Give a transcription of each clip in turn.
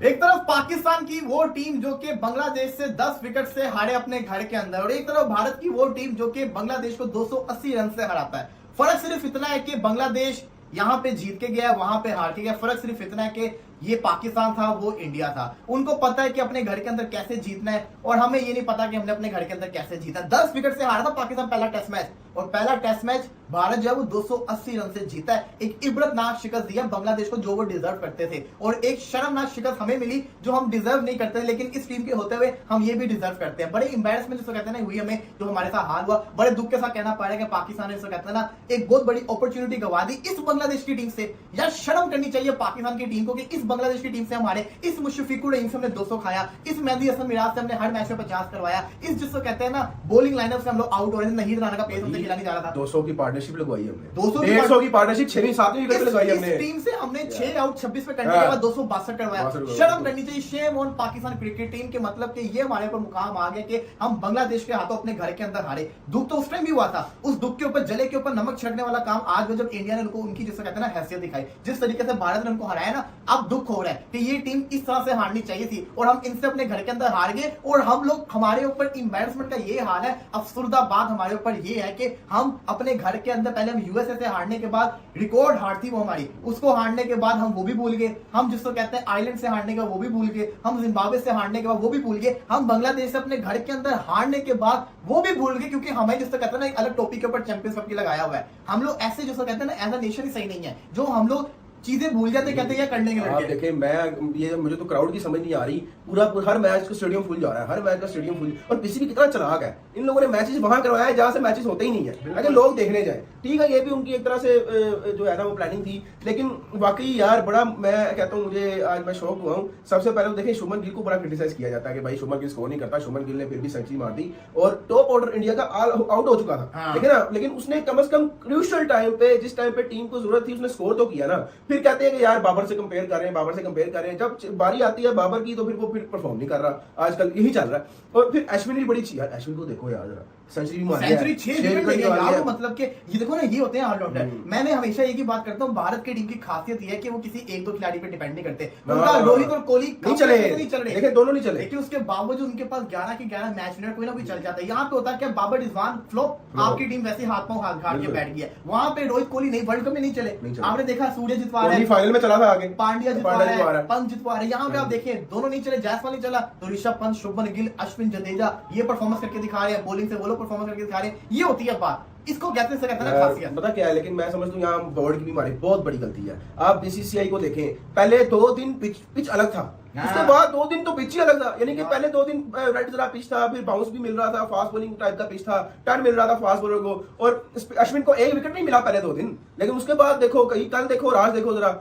एक तरफ पाकिस्तान की वो टीम जो कि बांग्लादेश से 10 विकेट से हारे अपने घर के अंदर, और एक तरफ भारत की वो टीम जो कि बांग्लादेश को 280 रन से हराता है। फर्क सिर्फ इतना है कि बांग्लादेश यहां पे जीत के गया, वहां पे हार के गया। फर्क सिर्फ इतना है कि ये पाकिस्तान था, वो इंडिया था। उनको पता है कि अपने घर के अंदर कैसे जीतना है, और हमें ये नहीं पता कि हमने अपने घर के अंदर कैसे जीता। 10 विकेट से हारा था पाकिस्तान पहला टेस्ट मैच, और पहला टेस्ट मैच भारत जो है वो 280 रन से जीता है। एक इबरतनाक शिकस्त दिया बांग्लादेश को जो वो डिजर्व करते थे, और एक शर्मनाक शिकस्त हमें मिली जो हम डिजर्व नहीं करते, लेकिन इस टीम के होते हुए हम ये भी डिजर्व करते हैं। बड़े इंबैरेसमेंट जिसको कहते हैं ना हुई हमें, जो हमारे साथ हाल हुआ। बड़े दुख के साथ कहना पड़ रहा है कि पाकिस्तान ने जिसको कहते हैं ना एक बहुत बड़ी अपॉर्चुनिटी गवा दी इस बांग्लादेश की टीम से। यार शर्म करनी चाहिए पाकिस्तान की टीम को कि इस बांग्लादेश की टीम से हमारे, इस मुशफिकुर रहीम से हमने 200 खाया, इस मेहदी हसन मिराज से हमने हर मैच में 50 करवाया, इस जिसको कहते हैं ना बॉलिंग लाइनअप से हम लोग आउट हो रहे थे, नहीं राना का पेस हमसे खिला नहीं जा रहा था। 200 की पार्टनरशिप लगवाई हमने, 200 की पार्टनरशिप 6वीं 7वीं विकेट पे लगवाई हमने। इस टीम से हमने 6 आउट 26 पे करने के बाद 262 करवाया। शर्म करनी चाहिए। Shame on Pakistan cricket team के, मतलब कि ये हमारे ऊपर मुकाम आ गया कि हम बांग्लादेश के हाथों अपने घर के अंदर हारे। दुख तो उस टाइम भी हुआ था, उस दुख के ऊपर जले के ऊपर नमक छिड़कने वाला काम आज में जब इंडिया ने उनको उनकी जिसको कहते हैं ना हैसियत दिखाई, जिस तरीके से भारत ने उनको हराया ना, अब दुख हो रहा है कि ये टीम इस तरह से हारनी चाहिए थी, और हम इनसे अपने घर के अंदर हार गए। और हम लोग, हमारे ऊपर एम्बैरेसमेंट का ये हाल है, अफसुर्दा बात हमारे ऊपर ये है कि हम अपने घर के अंदर, पहले हम यूएसए से हारने के बाद, रिकॉर्ड हार थी वो हमारी, उसको हारने के बाद हम वो भी भूल गए। हम जिसको कहते हैं आइलैंड से हारने का वो भी भूल गए, हम जिम्बाब्वे से हारने के बाद वो भी भूल गए, हम बांग्लादेश से अपने घर के अंदर हारने के बाद वो भी भूल गए, क्योंकि हमें जिसको कहते हैं ना एक अलग टोपी के ऊपर चैंपियंस कप की लगाया हुआ है। हम लोग ऐसे जिसको कहते हैं ना एज अ नेशन ही सही नहीं है, जो हम लोग चीजें भूल जाते, कहते हैं करने के आप देखें, मैं ये मुझे तो क्राउड की समझ नहीं आ रही। पूरा हर मैच का स्टेडियम फुल जा रहा है, हर मैच का स्टेडियम फुल। और किसी भी कितना चलाक है, इन लोगों ने मैचेस वहां करवाया है जहां से मैचेस होते ही नहीं है, अगर लोग देखने जाए। ठीक है, ये भी उनकी एक तरह से जो है ना वो प्लानिंग थी, लेकिन वाकई यार बड़ा, मैं कहता हूँ मुझे आज मैं शौक हुआ हूँ। सबसे पहले तो देखें, शुभमन गिल को बड़ा क्रिटिसाइज किया जाता है कि भाई शुभमन गिल स्कोर नहीं करता। शुभमन गिल ने फिर भी सेंचुरी मार दी, और टॉप ऑर्डर इंडिया का ऑल आउट हो चुका था, ठीक है ना। लेकिन उसने कम से कम क्रूशियल टाइम पे, जिस टाइम पे टीम को जरूरत थी, उसने स्कोर तो किया ना। फिर कहते हैं कि यार बाबर से कंपेयर कर रहे हैं, बाबर से कंपेयर कर रहे हैं। जब बारी आती है बाबर की तो फिर वो परफॉर्म नहीं कर रहा। आजकल यही चल रहा है। और फिर अश्विन भी बड़ी अच्छी यार, अश्विन को देखो यार जरा, सेंचुरी भी मारी है, सेंचुरी 6 विकेट ले गया यार। मतलब कि ये देखो ना, ये होते हैं ऑलराउंडर। मैंने हमेशा एक ही बात करता हूँ, भारत की टीम की खासियत ये है कि वो किसी एक दो खिलाड़ी पे डिपेंड नहीं करते। उनका रोहित और कोहली नहीं चल रहे, देखें दोनों नहीं चले, लेकिन उसके बावजूद उनके पास 11 के 11 मैच विनर कोई ना कोई चल जाता है। यहाँ पे होता है कि बाबर रिजवान फ्लॉप, आपकी टीम वैसे हाथ पांव हाथ के बैठ गया। वहां पे रोहित कोहली नहीं, वर्ल्ड कप में नहीं चले। आपने देखा सूर्य जितवा रहा है, फाइनल में चला था आगे, पांड्या जितवा रहा है, पंत जितवा रहे। यहाँ पे आप देखिए दोनों नहीं चले, जायसवाल नहीं चला, तो ऋषभ पंत, शुभमन गिल, अश्विन जडेजा ये परफॉर्मेंस करके दिखा रहे हैं, बॉलिंग से वो लोग परफॉर्मेंस करके दिखा रहे हैं। ये होती है बात, इसको कहते हैं ना खासियत। पता क्या है, लेकिन मैं समझता हूँ यहाँ बोर्ड की भी हमारी बहुत बड़ी गलती है। आप बीसीसीआई को देखें, पहले 2 दिन पिच अलग था, उसके बाद 2 दिन तो पिच ही अलग था। यानी कि पहले 2 दिन रेड जरा पिच था, फिर बाउंस भी मिल रहा था, फास्ट बॉलिंग टाइप का पिच था, टर्न मिल रहा था फास्ट बॉलर को, और अश्विन को 1 विकेट नहीं मिला पहले 2 दिन। लेकिन उसके बाद देखो, कहीं कल देखो और आज देखो जरा,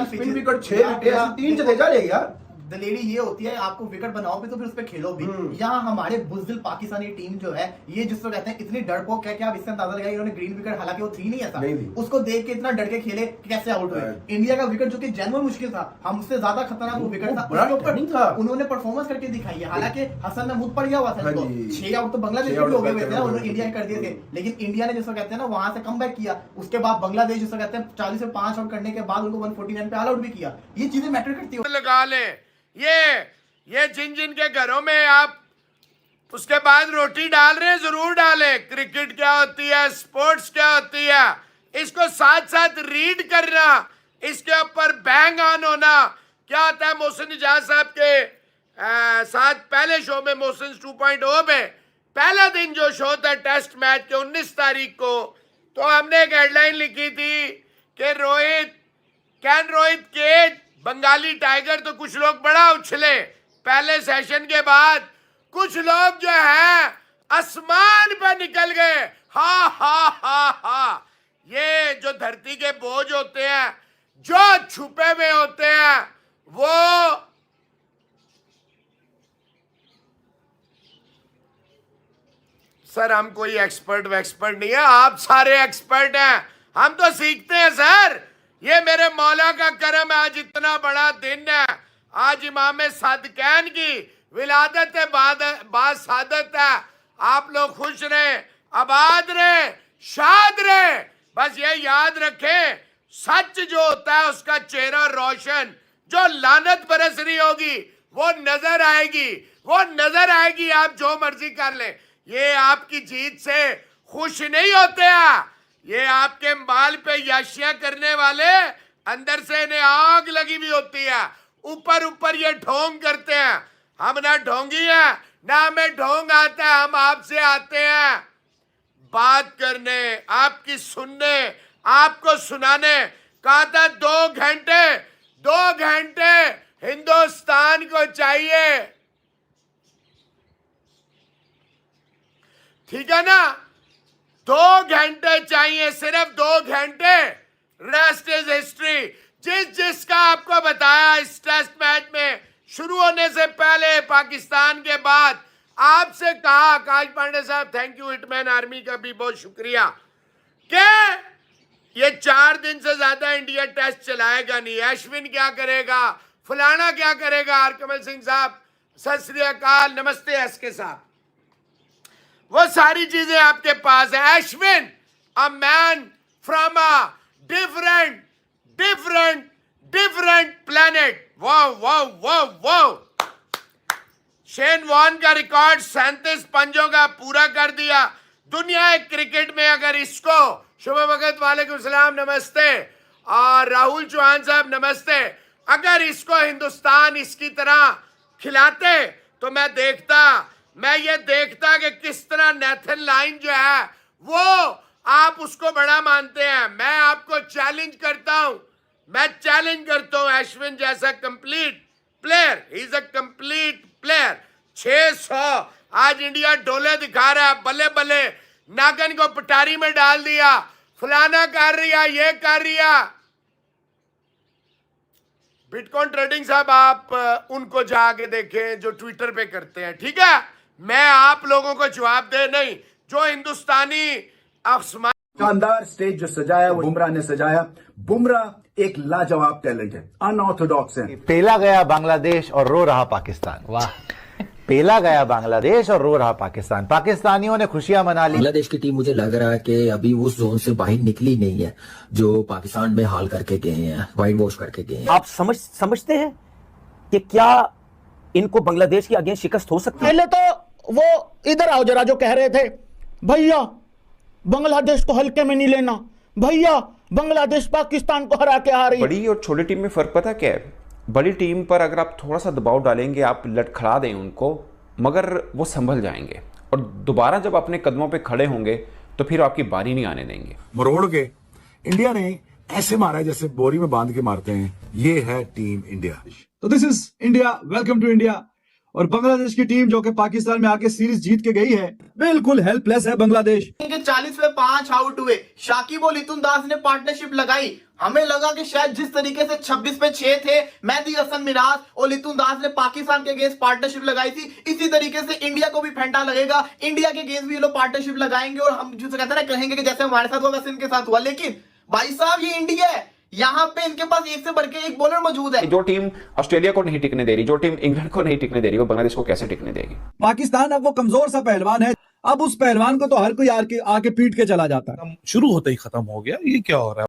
स्पिन विकेट 6 विकेट, 3 जडेजा ले गया। दलेरी ये होती है, आपको विकेट बनाओ भी तो फिर उस पे खेलो भी। यहाँ हमारे बुजदिल पाकिस्तानी टीम जो है, ये जिसको कहते हैं इतनी डरपोक है कि आप इससे अंदाजा लगाइए, इन्होंने ग्रीन विकेट, हालांकि वो 3 नहीं था, उसको देख के इतना डर के खेले कैसे आउट हुए। इंडिया का विकेट जो कि जेन्युइन मुश्किल था, हमसे ज्यादा खतरनाक वो विकेट था, उन्होंने परफॉर्मेंस करके दिखाई है। हालांकि हसन में मुंह पड़ गया हुआ था, 6 आउट तो बांग्लादेश के हो गए थे, उन्होंने इंडिया के कर दिए थे। लेकिन इंडिया ने जिसको कहते हैं ना वहां से कम बैक किया, उसके बाद बांग्लादेश जिसको कहते हैं 40 से 5 आउट करने के बाद उनको 149 पे ऑल आउट भी किया। ये चीजें मैटर करती है। लगा ले ये जिन जिन के घरों में आप उसके बाद रोटी डाल रहे हैं, जरूर डालें। क्रिकेट क्या होती है, स्पोर्ट्स क्या होती है, इसको साथ साथ रीड करना, इसके ऊपर बैंग ऑन होना। क्या होता है, मोहसिन इजाज साहब के साथ पहले शो में, मोहसिन 2.0 में पहला दिन जो शो था टेस्ट मैच के 19 तारीख को, तो हमने एक हेडलाइन लिखी थी कि रोहित केज बंगाली टाइगर। तो कुछ लोग बड़ा उछले पहले सेशन के बाद, कुछ लोग जो है आसमान पे निकल गए, हा हा हा हा। ये जो धरती के बोझ होते हैं, जो छुपे हुए होते हैं, वो सर हम कोई एक्सपर्ट नहीं है, आप सारे एक्सपर्ट हैं, हम तो सीखते हैं सर। ये मेरे मौला का करम है, आज इतना बड़ा दिन है, आज इमाम सादिकैन की विलादत बाद सादत है। आप लोग खुश रहे, आबाद रहे, शाद रहे, बस ये याद रखें, सच जो होता है उसका चेहरा रोशन जो लानत बरस रही होगी वो नजर आएगी, वो नजर आएगी। आप जो मर्जी कर ले, ये आपकी जीत से खुश नहीं होते हैं। ये आपके माल पे याशियां करने वाले अंदर से इन्हें आग लगी हुई होती है। ऊपर ऊपर ये ढोंग करते हैं। हम ना ढोंगी हैं ना हमें ढोंग आता है। हम आपसे आते हैं बात करने, आपकी सुनने, आपको सुनाने। कहा था 2 घंटे हिंदुस्तान को चाहिए, ठीक है ना? 2 घंटे चाहिए, सिर्फ 2 घंटे। Rest is history. जिसका आपको बताया इस टेस्ट मैच में शुरू होने से पहले, पाकिस्तान के बाद, आपसे कहा आकाश पांडे साहब, थैंक यू हिटमैन आर्मी का भी बहुत शुक्रिया, कि ये 4 दिन से ज्यादा इंडिया टेस्ट चलाएगा नहीं। अश्विन क्या करेगा, फलाना क्या करेगा। हरकमल सिंह साहब सत श्री अकाल, नमस्ते एसके साहब, वो सारी चीजें आपके पास है। Ashwin, a man from a different planet. Wow wow wow wow. Shane Warne का रिकॉर्ड 37 पंजों का पूरा कर दिया। दुनिया क्रिकेट में अगर इसको, शुभ भगत वालेकुम सलाम, नमस्ते, और राहुल चौहान साहब नमस्ते, अगर इसको हिंदुस्तान इसकी तरह खिलाते तो मैं ये देखता कि किस तरह नेथन लाइन जो है वो आप उसको बड़ा मानते हैं। मैं आपको चैलेंज करता हूं अश्विन जैसा complete player, he is a complete player. 600 आज इंडिया डोले दिखा रहा है, बल्ले बल्ले, नागन को पटारी में डाल दिया, फलाना कर रिया, ये कर रिया। बिटकॉइन ट्रेडिंग साहब आप उनको जाके देखें जो ट्विटर पे करते हैं, ठीक है? मैं आप लोगों को जवाब दे नहीं, जो हिंदुस्तानी आसमान शानदार स्टेज जो सजाया वो बुमराह ने सजाया। बुमराह एक लाजवाब टैलेंट है, अनऑर्थोडॉक्स है। पेला गया बांग्लादेश और रो रहा पाकिस्तान। वाह, पेला गया बांग्लादेश और रो रहा पाकिस्तान। पाकिस्तानियों ने खुशियां मना ली। बांग्लादेश की टीम मुझे लग रहा है कि अभी उस जोन से बाहर निकली नहीं है जो पाकिस्तान में हाल करके गए हैं, वाइट वॉश करके गए हैं। आप समझते हैं कि क्या इनको बांग्लादेश की अगेंस्ट शिकस्त हो सकती है? पहले तो वो इधर आओ जरा, जो कह रहे थे भैया बांग्लादेश को हल्के में नहीं लेना, भैया बांग्लादेश पाकिस्तान को हरा के आ रही है। बड़ी और छोटी टीम में फर्क पता क्या है? बड़ी टीम पर अगर आप थोड़ा सा दबाव डालेंगे, आप लटखड़ा दें उनको, मगर वो संभल जाएंगे और दोबारा जब अपने कदमों पे खड़े होंगे तो फिर आपकी बारी नहीं आने देंगे। मरोड़ के इंडिया ने ऐसे मारा है जैसे बोरी में बांध के मारते हैं। ये है टीम इंडिया। तो this is India, welcome to India. और बांग्लादेश की टीम जो कि पाकिस्तान में आके सीरीज जीत के गई है, बिल्कुल हेल्पलेस है बांग्लादेश। 40 में 5 आउट हुए। शाकिब और लितुन दास ने पार्टनरशिप लगाई। हमें लगा कि शायद जिस तरीके से 26 पे 6 थे, मेहदी हसन मिराज और लितुन दास ने पाकिस्तान के अगेंस्ट पार्टनरशिप लगाई थी, इसी तरीके से इंडिया को भी फेंटा लगेगा। इंडिया के अगेंस्ट भी ये लोग पार्टनरशिप लगाएंगे और हम जो कहते हैं ना, कहेंगे कि जैसे हमारे साथ हुआ वैसे इनके साथ हुआ। लेकिन भाई साहब, ये इंडिया है, यहाँ पे इनके पास एक से बढ़ के एक बॉलर मौजूद है। जो टीम ऑस्ट्रेलिया को नहीं टिकने दे रही, जो टीम इंग्लैंड को नहीं टिकने दे रही, वो बांग्लादेश को कैसे टिकने देगी? पाकिस्तान अब वो कमजोर सा पहलवान है, अब उस पहलवान को तो हर कोई आके पीट के चला जाता है। शुरू होते ही खत्म हो गया। ये क्या हो रहा है?